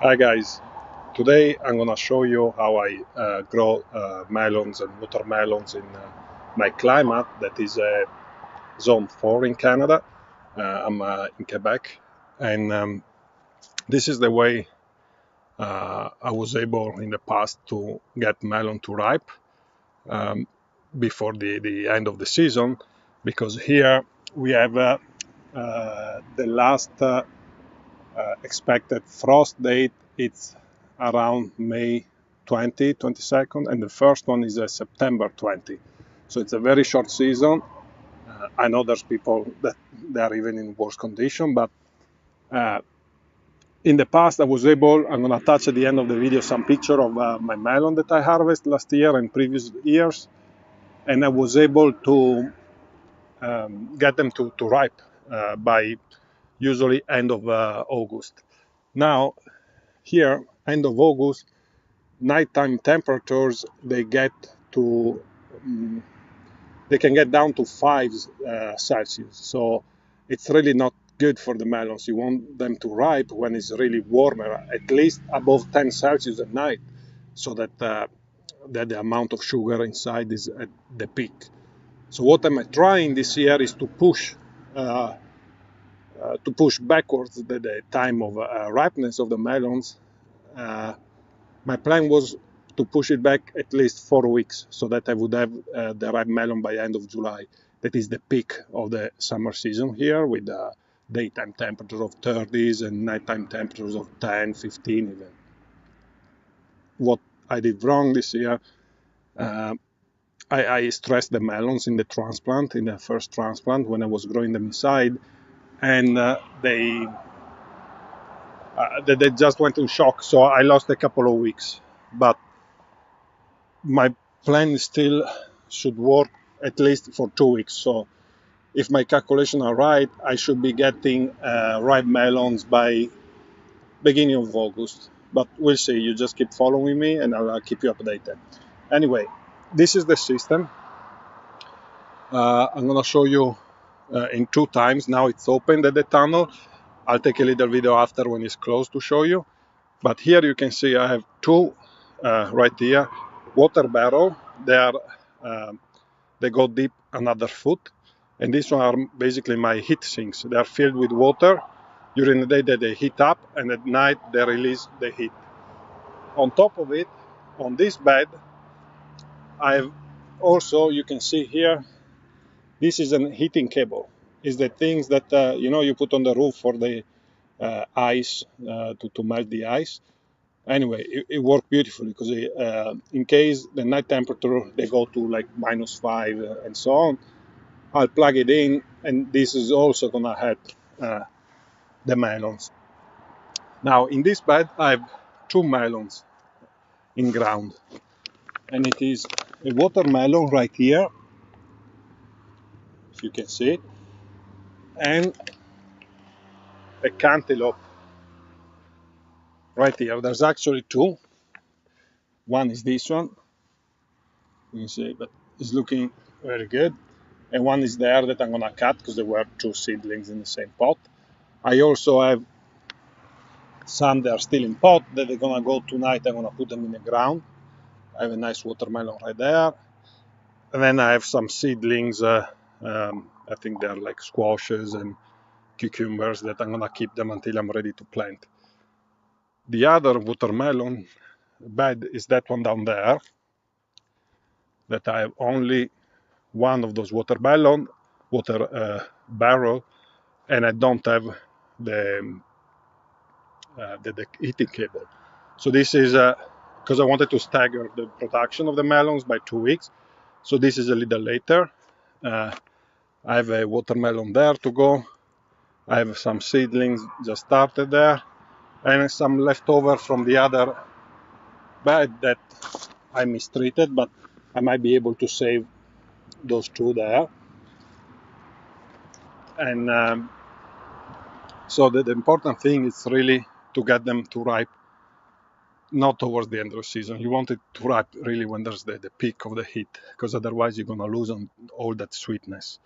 Hi guys, today I'm gonna show you how I grow melons and watermelons in my climate, that is zone 4 in Canada. I'm in Quebec, and this is the way I was able in the past to get melon to ripe um, before the end of the season, because here we have the last expected frost date. It's around May 20, 22nd, and the first one is September 20. So it's a very short season. I know there's people that they are even in worse condition, but uh, in the past I was able, I'm going to attach at the end of the video some picture of my melon that I harvested last year and previous years, and I was able to get them to ripe by usually end of August. Now, here, end of August, nighttime temperatures um, they can get down to 5 Celsius. So it's really not good for the melons. You want them to ripe when it's really warmer, at least above 10 Celsius at night, so that the amount of sugar inside is at the peak. So what I'm trying this year is uh, to push backwards the time of ripeness of the melons. Uh, My plan was to push it back at least 4 weeks, so that I would have the ripe melon by end of July. That is the peak of the summer season here, with daytime temperatures of 30s and nighttime temperatures of 10, 15 even. What I did wrong this year, uh, I stressed the melons in the first transplant, when I was growing them inside, and they just went in shock. So I lost a couple of weeks. But my plan still should work at least for 2 weeks. So if my calculations are right, I should be getting ripe melons by beginning of August. But we'll see. You just keep following me, and I'll keep you updated. Anyway, this is the system. I'm gonna show you in 2 times. Now it's open at the tunnel. I'll take a little video after when it's closed to show you. But here you can see I have two right here water barrel. They are they go deep another foot, and these one are basically my heat sinks. They are filled with water. During the day they heat up, and at night they release the heat. On top of it, on this bed, I've also, you can see here, this is an heating cable. Is the things that you put on the roof for the ice, to melt the ice. Anyway, it worked beautifully, because in case the night temperature they go to like -5 and so on, I'll plug it in, and this is also gonna help the melons. Now in this bed I have two melons in ground, and it is a watermelon right here, if you can see it, and a cantaloupe right here. There's actually two. One is this one, you can see, but it's looking very good. And one is there that I'm gonna cut, because there were two seedlings in the same pot. I also have some that are still in pot that they're gonna go tonight. I'm gonna put them in the ground. I have a nice watermelon right there. And then I have some seedlings. I think they're like squashes and cucumbers, that I'm gonna keep them until I'm ready to plant. The other watermelon bed is that one down there, that I have only one of those water barrel, and I don't have the the heating cable. So this is because I wanted to stagger the production of the melons by 2 weeks. So this is a little later. I have a watermelon there to go. I have some seedlings just started there, and some leftover from the other bed that I mistreated, but I might be able to save those two there. And so the important thing is really to get them to ripe, not towards the end of the season. You want it to ripe really when there's the peak of the heat, because otherwise you're going to lose on all that sweetness.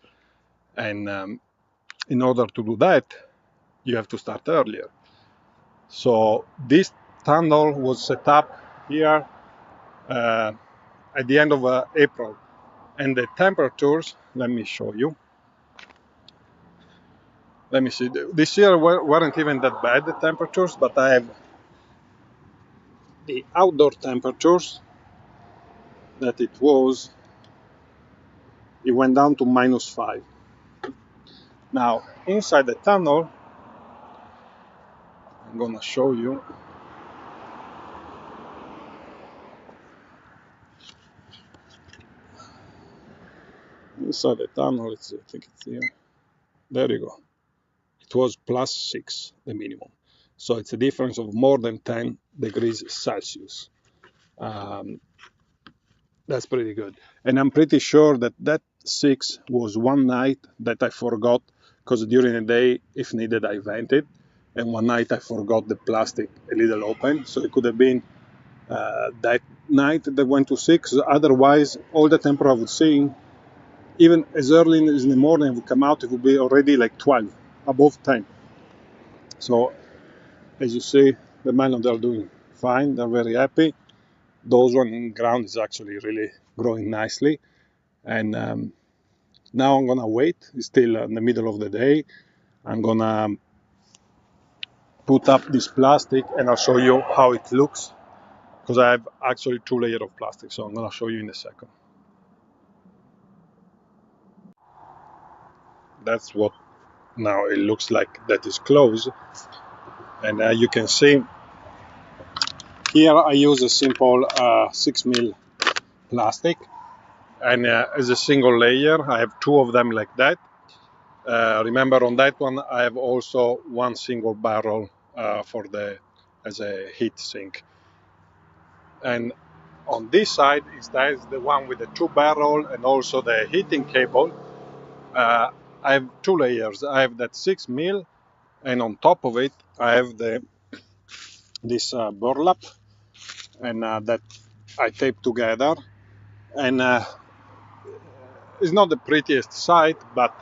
And in order to do that, you have to start earlier. So this tunnel was set up here at the end of April, and the temperatures, let me show you. Let me see, this year weren't even that bad, the temperatures, but I have the outdoor temperatures that it went down to -5. Now, inside the tunnel, I'm gonna show you. Inside the tunnel, I think it's here. There you go. It was +6, the minimum. So it's a difference of more than 10 degrees Celsius. That's pretty good. And I'm pretty sure that that 6 was one night that I forgot, because during the day, if needed, I vented. And one night I forgot the plastic a little open. So it could have been that night that went to 6. Otherwise, all the temperature I would see, even as early in the morning, it would come out, it would be already like 12, above 10. So as you see, the melons are doing fine. They're very happy. Those one in ground is actually really growing nicely. And now I'm gonna wait. It's still in the middle of the day. I'm gonna put up this plastic and I'll show you how it looks, because I have actually 2 layers of plastic. So I'm gonna show you in a second. That's what now it looks like that is closed. And you can see here I use a simple 6mm plastic, and as a single layer I have 2 of them like that. Remember, on that one I have also 1 single barrel as a heat sink. And on this side is the one with the 2 barrel and also the heating cable. I have 2 layers. I have that 6mm, and on top of it I have this burlap, and that I tape together. And it's not the prettiest sight, but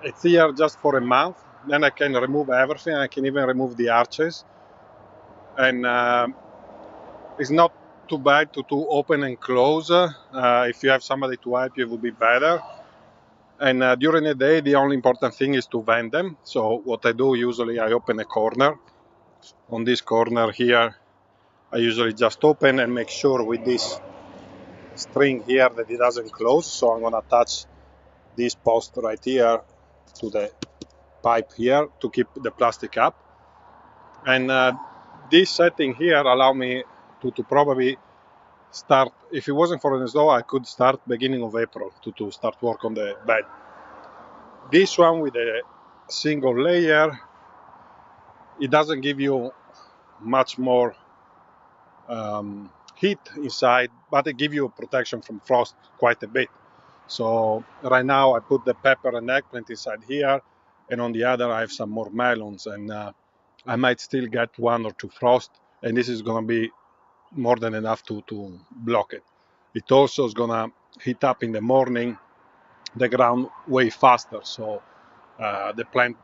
it's here just for a month. Then I can remove everything. I can even remove the arches, and it's not too bad to open and close. If you have somebody to help you, it would be better. And during the day, the only important thing is to vent them. So what I do, usually I open a corner. On this corner here, I usually just open and make sure with this string here that it doesn't close. So I'm gonna attach this post right here to the pipe here to keep the plastic up. And this setting here allow me to probably start, if it wasn't for the snow, I could start beginning of April to start work on the bed. This one with a single layer, it doesn't give you much more heat inside, but it gives you protection from frost quite a bit. So right now I put the pepper and eggplant inside here, and on the other I have some more melons, and I might still get 1 or 2 frost, and this is gonna be more than enough to block it. It also is gonna heat up in the morning the ground way faster, so the plant,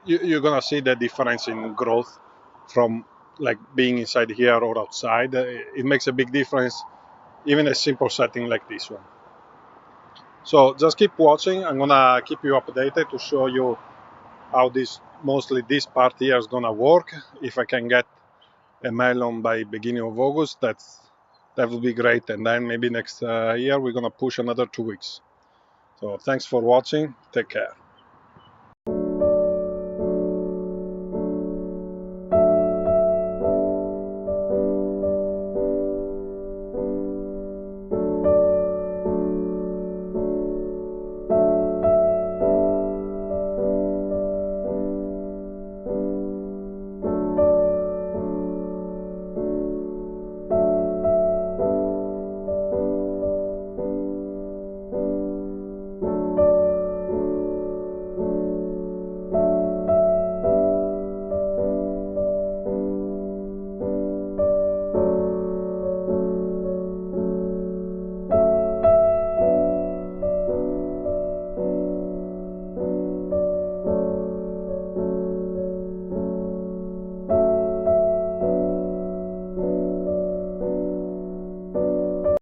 you're gonna see the difference in growth from like being inside here or outside. It makes a big difference, even a simple setting like this one. So just keep watching. I'm gonna keep you updated to show you how mostly this part here is gonna work. If I can get a melon by beginning of August, that would be great. And then maybe next year we're gonna push another 2 weeks. So thanks for watching. Take care.